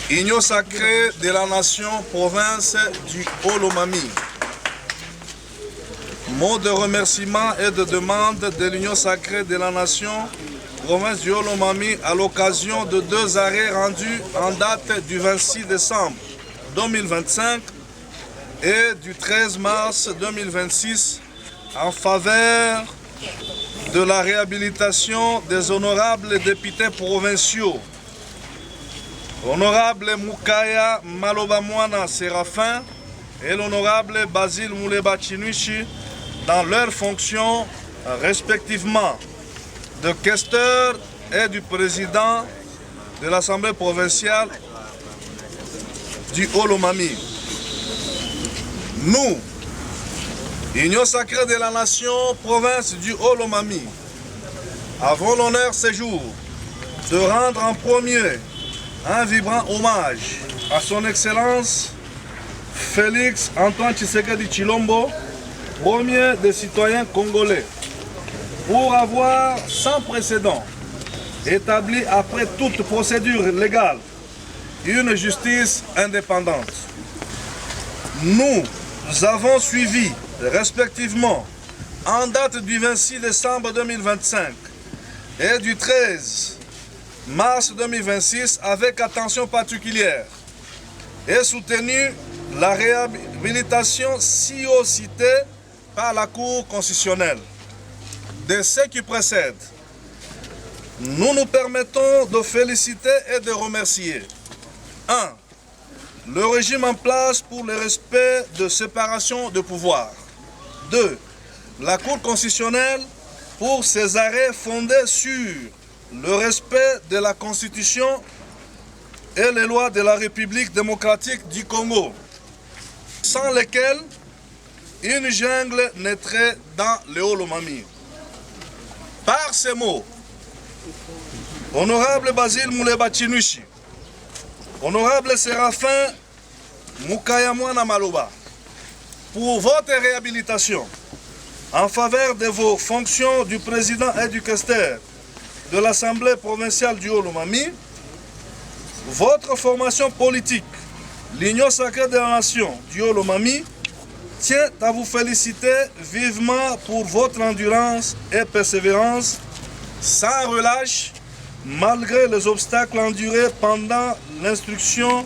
Union sacrée de la nation, province du Haut-Lomami. Mot de remerciement et de demande de l'Union sacrée de la nation, province du Haut-Lomami, à l'occasion de 2 arrêts rendus en date du 26 décembre 2025 et du 13 mars 2026 en faveur de la réhabilitation des honorables députés provinciaux. Honorable Mukaya Malobamwana Séraphin et l'honorable Basile Mouleba Chinuichi dans leurs fonctions respectivement de questeur et du président de l'Assemblée provinciale du Haut-Lomami. Nous, Union sacrée de la nation, province du Haut-Lomami, avons l'honneur ce jour de rendre en premier un vibrant hommage à son Excellence Félix Antoine Tshisekedi Tshilombo, premier des citoyens congolais, pour avoir sans précédent établi après toute procédure légale une justice indépendante. Nous avons suivi respectivement en date du 26 décembre 2025 et du 13 mars 2026 avec attention particulière et soutenu la réhabilitation si haut citée par la Cour constitutionnelle. De ce qui précède, nous nous permettons de féliciter et de remercier 1. Le régime en place pour le respect de séparation de pouvoir. 2. La Cour constitutionnelle pour ses arrêts fondés sur le respect de la Constitution et les lois de la République démocratique du Congo, sans lesquelles une jungle naîtrait dans le Haut-Lomami. Par ces mots, honorable Basile Mouleba Chinuichi, honorable Séraphin Mukaya Mwana Maloba, pour votre réhabilitation en faveur de vos fonctions du président et du questeur de l'Assemblée provinciale du Haut-Lomami, votre formation politique, l'Union sacrée de la nation du Haut-Lomami, tient à vous féliciter vivement pour votre endurance et persévérance, sans relâche, malgré les obstacles endurés pendant l'instruction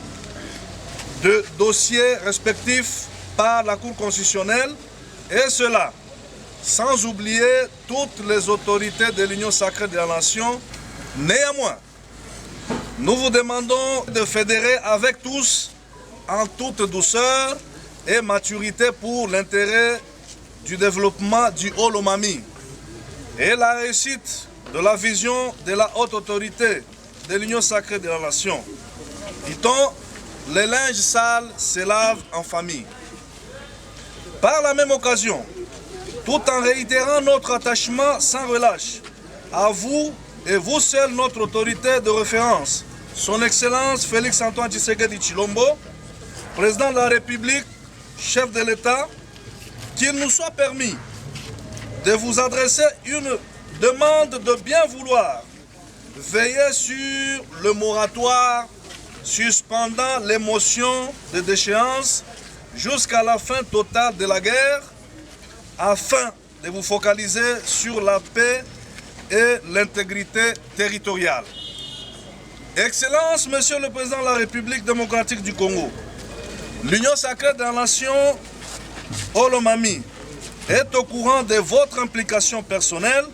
de dossiers respectifs par la Cour constitutionnelle, et cela sans oublier toutes les autorités de l'Union sacrée de la nation. Néanmoins, nous vous demandons de fédérer avec tous en toute douceur et maturité pour l'intérêt du développement du Haut-Lomami et la réussite de la vision de la haute autorité de l'Union sacrée de la nation. Dit-on, les linges sales se lavent en famille. Par la même occasion, tout en réitérant notre attachement sans relâche à vous et vous seul notre autorité de référence, son Excellence Félix Antoine Tshisekedi Tshilombo, président de la République, chef de l'État, qu'il nous soit permis de vous adresser une demande de bien vouloir veiller sur le moratoire suspendant les motions de déchéance jusqu'à la fin totale de la guerre, afin de vous focaliser sur la paix et l'intégrité territoriale. Excellence, Monsieur le Président de la République démocratique du Congo, l'Union sacrée de la nation Haut-Lomami est au courant de votre implication personnelle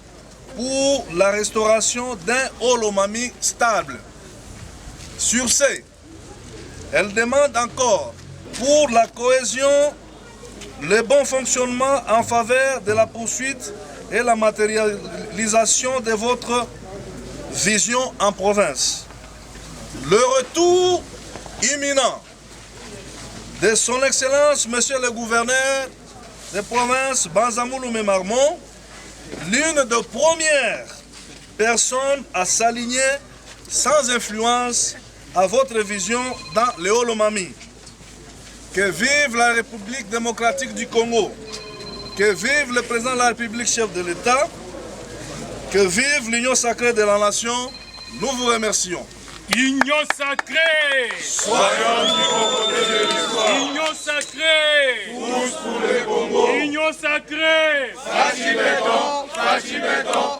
pour la restauration d'un Haut-Lomami stable. Sur ce, elle demande encore pour la cohésion, le bon fonctionnement en faveur de la poursuite et la matérialisation de votre vision en province. Le retour imminent de son Excellence, Monsieur le Gouverneur de province Banzamoulou Marmont, l'une des premières personnes à s'aligner sans influence à votre vision dans le Haut-Lomami. Que vive la République démocratique du Congo, que vive le président de la République, chef de l'État, que vive l'Union sacrée de la nation. Nous vous remercions. Union sacrée. Soyons du bon côté de l'histoire. Union sacrée. Tous pour le Congo. Union sacrée. Fachi béton,